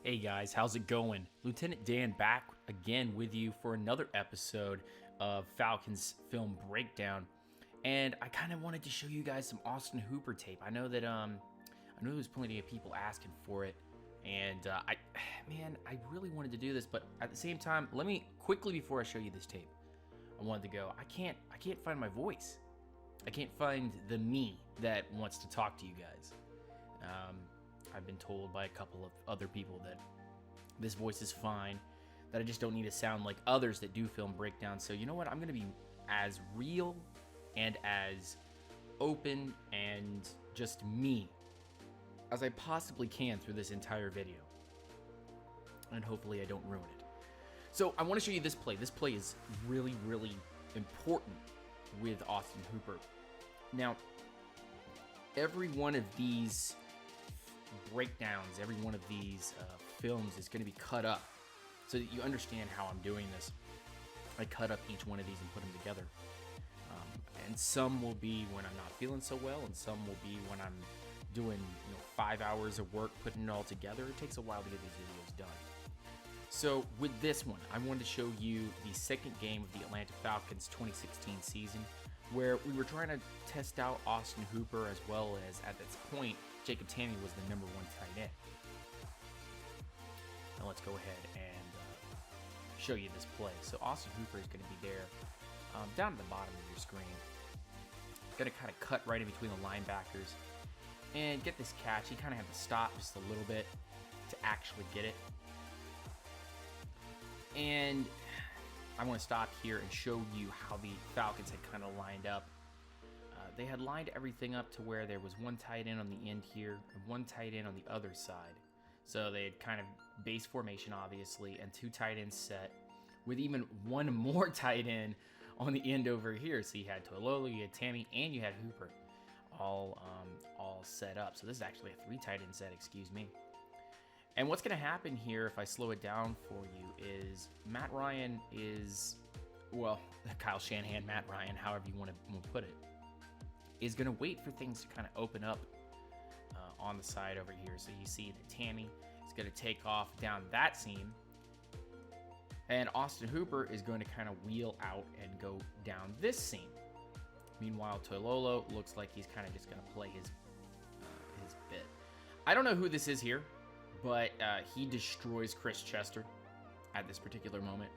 Hey guys, how's it going? Lieutenant Dan back again with you for another episode of Falcons film breakdown. And I kind of wanted to show you guys some Austin Hooper tape. I know there was plenty of people asking for it. And I really wanted to do this, but at the same time, let me quickly before I show you this tape, I wanted to go, I can't find my voice. I can't find the me that wants to talk to you guys. I've been told by a couple of other people that this voice is fine, that I just don't need to sound like others that do film breakdowns. So you know what? I'm going to be as real and as open and just me as I possibly can through this entire video. And hopefully I don't ruin it. So I want to show you this play. This play is really, really important with Austin Hooper. Now, every one of these breakdowns, every one of these films is going to be cut up so that you understand how I'm doing this. I cut up each one of these and put them together. And some will be when I'm not feeling so well, and some will be when I'm doing 5 hours of work putting it all together. It takes a while to get these videos done. So with this one, I wanted to show you the second game of the Atlanta Falcons 2016 season, where we were trying to test out Austin Hooper, as well as at this point Jacob Tamme was the #1 tight end. Now let's go ahead and show you this play. So Austin Hooper is going to be there down at the bottom of your screen. Going to kind of cut right in between the linebackers and get this catch. He kind of had to stop just a little bit to actually get it. And I want to stop here and show you how the Falcons had kind of lined up. They had lined everything up to where there was one tight end on the end here and one tight end on the other side. So they had kind of base formation, obviously, and two tight ends set with even one more tight end on the end over here. So you had Toilolo, you had Tamme, and you had Hooper all set up. So this is actually a 3 tight end set, excuse me. And what's going to happen here, if I slow it down for you, is Matt Ryan is, well, Kyle Shanahan, Matt Ryan, however you want to put it, is going to wait for things to kind of open up on the side over here. So you see that Tamme is going to take off down that seam, and Austin Hooper is going to kind of wheel out and go down this seam. Meanwhile, Toilolo looks like he's kind of just going to play his bit. I don't know who this is here, but he destroys Chris Chester at this particular moment.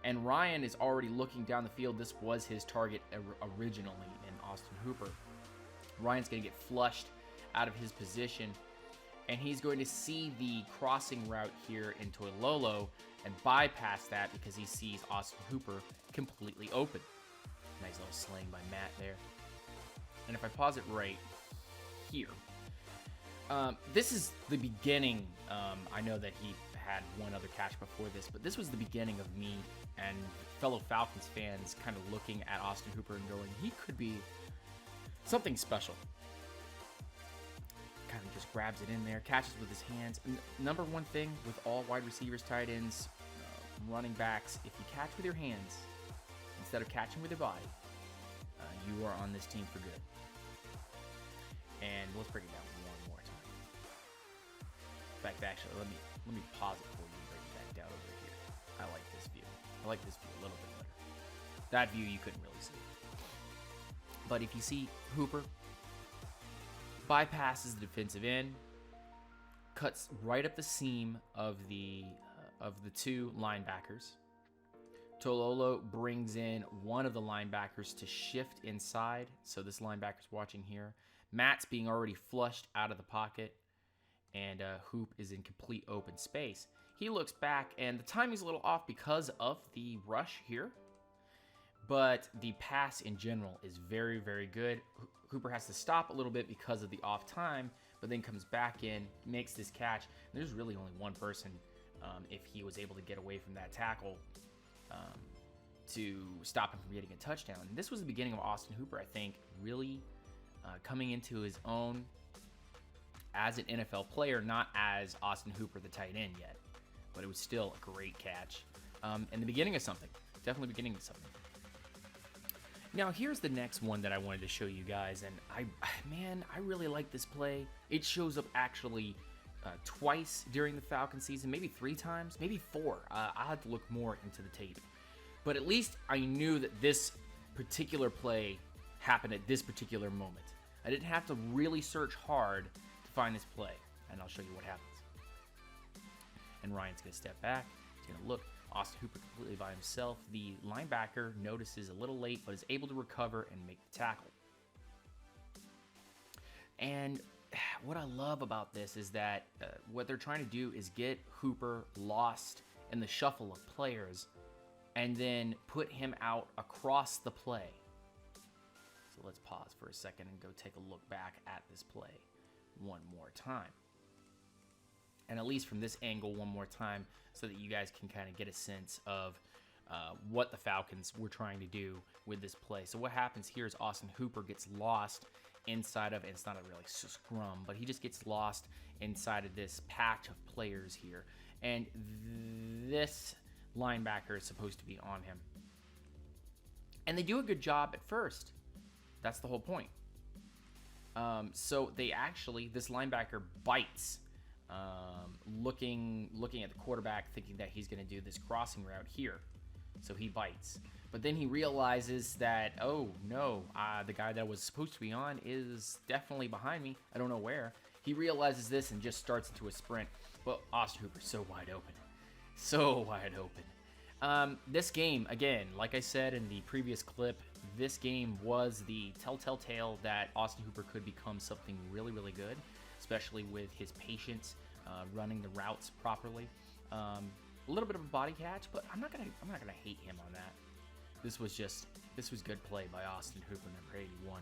And Ryan is already looking down the field. This was his target originally in Austin Hooper. Ryan's going to get flushed out of his position, and he's going to see the crossing route here in Toilolo and bypass that because he sees Austin Hooper completely open. Nice little sling by Matt there. And if I pause it right here, this is the beginning. I know that he had one other catch before this, but this was the beginning of me and fellow Falcons fans kind of looking at Austin Hooper and going, he could be something special. Kind of just grabs it in there, catches with his hands. Number one thing with all wide receivers, tight ends, running backs, if you catch with your hands instead of catching with your body, you are on this team for good. And let's break it down one more time. In fact, actually, let me pause it for you and break it back down over here. I like this view. I like this view a little bit better. That view you couldn't really see. But if you see Hooper bypasses the defensive end, cuts right up the seam of the two linebackers. Toilolo brings in one of the linebackers to shift inside. So this linebacker's watching here. Matt's being already flushed out of the pocket, and Hoop is in complete open space. He looks back, and the timing's a little off because of the rush here, but the pass in general is very, very good. Hooper has to stop a little bit because of the off time, but then comes back in, makes this catch. And there's really only one person, if he was able to get away from that tackle, to stop him from getting a touchdown. And this was the beginning of Austin Hooper, I think, really coming into his own as an NFL player, not as Austin Hooper, the tight end yet, but it was still a great catch. And the beginning of something, definitely beginning of something. Now, here's the next one that I wanted to show you guys, and I really like this play. It shows up actually twice during the Falcon season, maybe 3 times, maybe 4. I'll have to look more into the tape. But at least I knew that this particular play happened at this particular moment. I didn't have to really search hard to find this play, and I'll show you what happens. And Ryan's going to step back. He's going to look. Austin Hooper completely by himself. The linebacker notices a little late, but is able to recover and make the tackle. And what I love about this is that what they're trying to do is get Hooper lost in the shuffle of players and then put him out across the play. So let's pause for a second and go take a look back at this play one more time. And at least from this angle one more time so that you guys can kind of get a sense of what the Falcons were trying to do with this play. So what happens here is Austin Hooper gets lost inside of, it's not a really scrum, but he just gets lost inside of this patch of players here. And this linebacker is supposed to be on him. And they do a good job at first. That's the whole point. So they actually, this linebacker bites, looking at the quarterback, thinking that he's going to do this crossing route here. So he bites. But then he realizes that, oh no, the guy that was supposed to be on is definitely behind me. I don't know where. He realizes this and just starts into a sprint. But Austin Hooper's so wide open. So wide open. This game, again, like I said in the previous clip, this game was the telltale tale that Austin Hooper could become something really, really good, especially with his patience, running the routes properly. A little bit of a body catch, but I'm not gonna hate him on that. This was good play by Austin Hooper, number 81.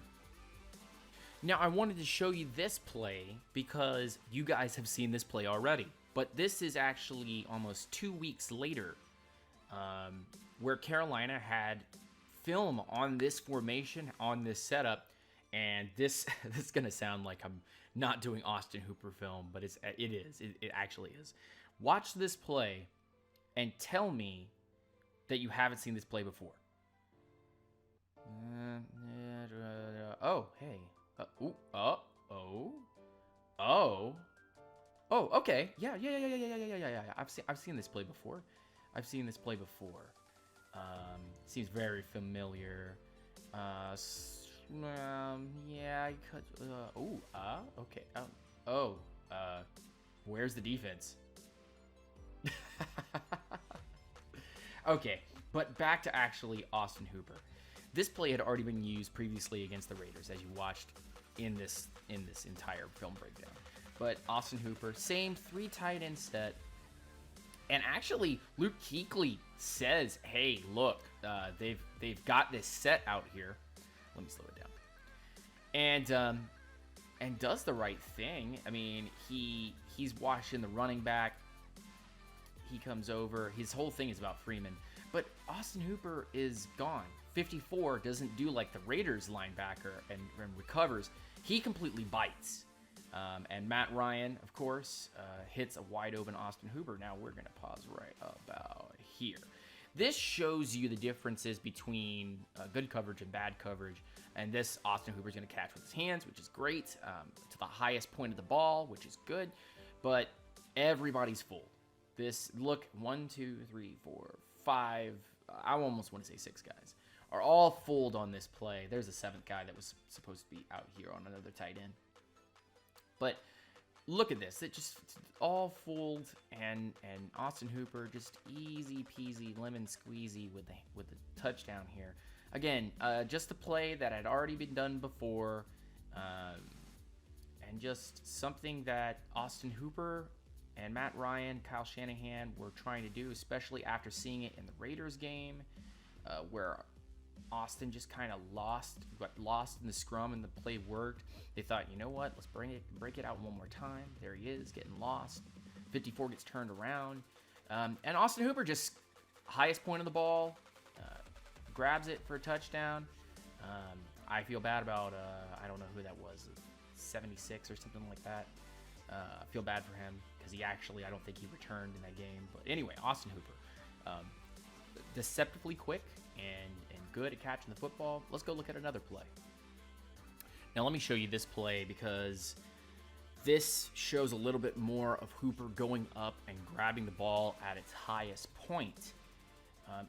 Now I wanted to show you this play because you guys have seen this play already, but this is actually almost 2 weeks later, where Carolina had film on this formation, on this setup, and this is gonna sound like I'm not doing Austin Hooper film, but it actually is. Watch this play and tell me that you haven't seen this play before. Oh, hey. Oh, okay. Yeah. I've seen this play before. Seems very familiar. Yeah, I could. Okay. Where's the defense? Okay, but back to actually Austin Hooper. This play had already been used previously against the Raiders, as you watched in this entire film breakdown. But Austin Hooper, same 3 tight end set. And actually, Luke Kuechly says, "Hey, look, they've got this set out here." Let me slow it down. And does the right thing. I mean, he's watching the running back. He comes over. His whole thing is about Freeman. But Austin Hooper is gone. 54 doesn't do like the Raiders linebacker and recovers. He completely bites. And Matt Ryan, of course, hits a wide open Austin Hooper. Now we're going to pause right about here. This shows you the differences between good coverage and bad coverage. And this Austin Hooper's going to catch with his hands, which is great, to the highest point of the ball, which is good. But everybody's full. This, look, 1, 2, 3, 4, 5, I almost want to say 6 guys, are all fooled on this play. There's a 7th guy that was supposed to be out here on another tight end. But look at this. It just all fooled, and Austin Hooper just easy peasy lemon squeezy with the touchdown here. Again, just a play that had already been done before, and just something that Austin Hooper and Matt Ryan, Kyle Shanahan were trying to do, especially after seeing it in the Raiders game, where Austin just kind of got lost in the scrum and the play worked. They thought, you know what, let's break it out one more time. There he is, getting lost. 54 gets turned around. And Austin Hooper just, highest point of the ball, grabs it for a touchdown. I feel bad about, I don't know who that was, 76 or something like that. I feel bad for him because I don't think he returned in that game. But anyway, Austin Hooper, deceptively quick and good at catching the football. Let's go look at another play. Now let me show you this play because This shows a little bit more of Hooper going up and grabbing the ball at its highest point.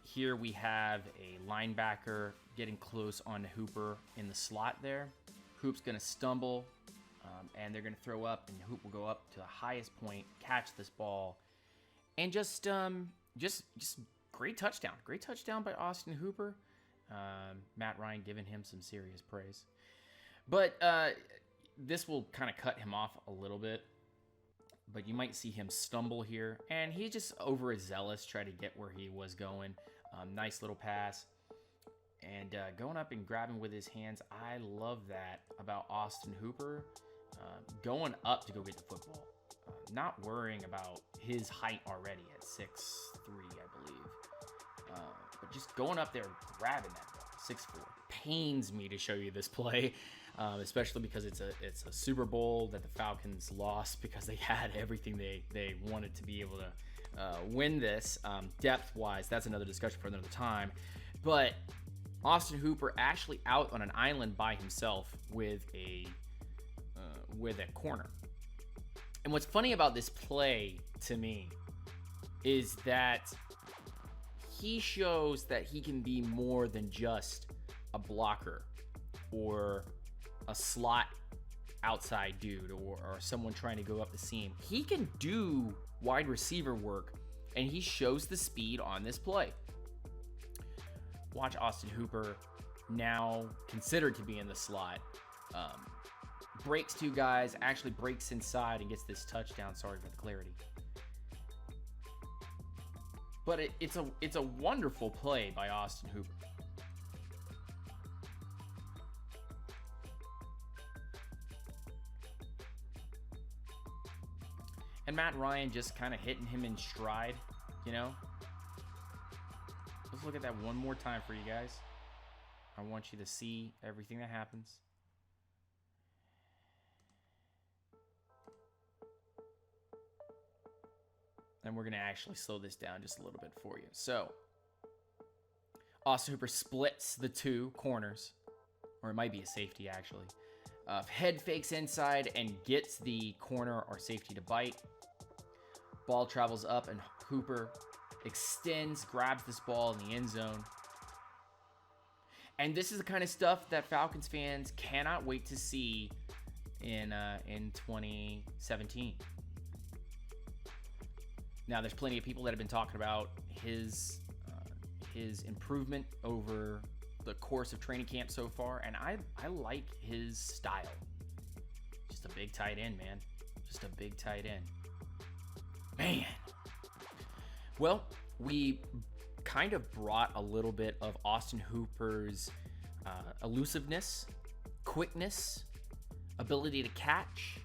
Here we have a linebacker getting close on Hooper in the slot there. Hoop's going to stumble, and they're going to throw up, and Hoop will go up to the highest point, catch this ball, and just great touchdown. Great touchdown by Austin Hooper. Matt Ryan giving him some serious praise. But this will kind of cut him off a little bit. But you might see him stumble here. And he's just overzealous, trying to get where he was going. Nice little pass. And going up and grabbing with his hands. I love that about Austin Hooper. Going up to go get the football. Not worrying about his height already at 6'3", I believe. But just going up there and grabbing that ball, 6'4". Pains me to show you this play. Especially because it's a Super Bowl that the Falcons lost because they had everything they wanted to be able to win this. Depth-wise, that's another discussion for another time. But Austin Hooper actually out on an island by himself with a corner. And what's funny about this play to me is that he shows that he can be more than just a blocker or a slot outside dude or someone trying to go up the seam. He can do wide receiver work, and he shows the speed on this play. Watch Austin Hooper, now considered to be in the slot, breaks two guys, actually breaks inside and gets this touchdown. Sorry for the clarity. But it's a wonderful play by Austin Hooper. And Matt Ryan just kind of hitting him in stride, you know? Let's look at that one more time for you guys. I want you to see everything that happens. And we're going to actually slow this down just a little bit for you. So, Austin Hooper splits the two corners, or it might be a safety actually. Head fakes inside and gets the corner or safety to bite. Ball travels up and Hooper extends, grabs this ball in the end zone. And this is the kind of stuff that Falcons fans cannot wait to see in 2017. Now, there's plenty of people that have been talking about his improvement over the course of training camp so far, and I like his style. Just a big tight end, man. Just a big tight end. Man. Well, we kind of brought a little bit of Austin Hooper's elusiveness, quickness, ability to catch,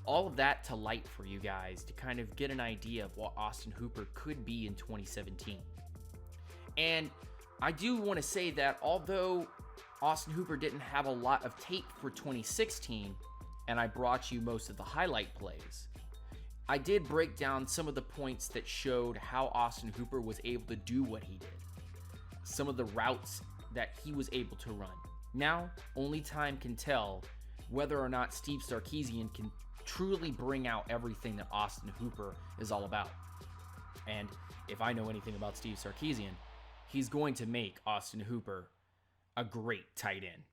all of that to light for you guys to kind of get an idea of what Austin Hooper could be in 2017. And I do want to say that although Austin Hooper didn't have a lot of tape for 2016, and I brought you most of the highlight plays, I did break down some of the points that showed how Austin Hooper was able to do what he did. Some of the routes that he was able to run. Now, only time can tell whether or not Steve Sarkisian can truly bring out everything that Austin Hooper is all about. And if I know anything about Steve Sarkisian, he's going to make Austin Hooper a great tight end.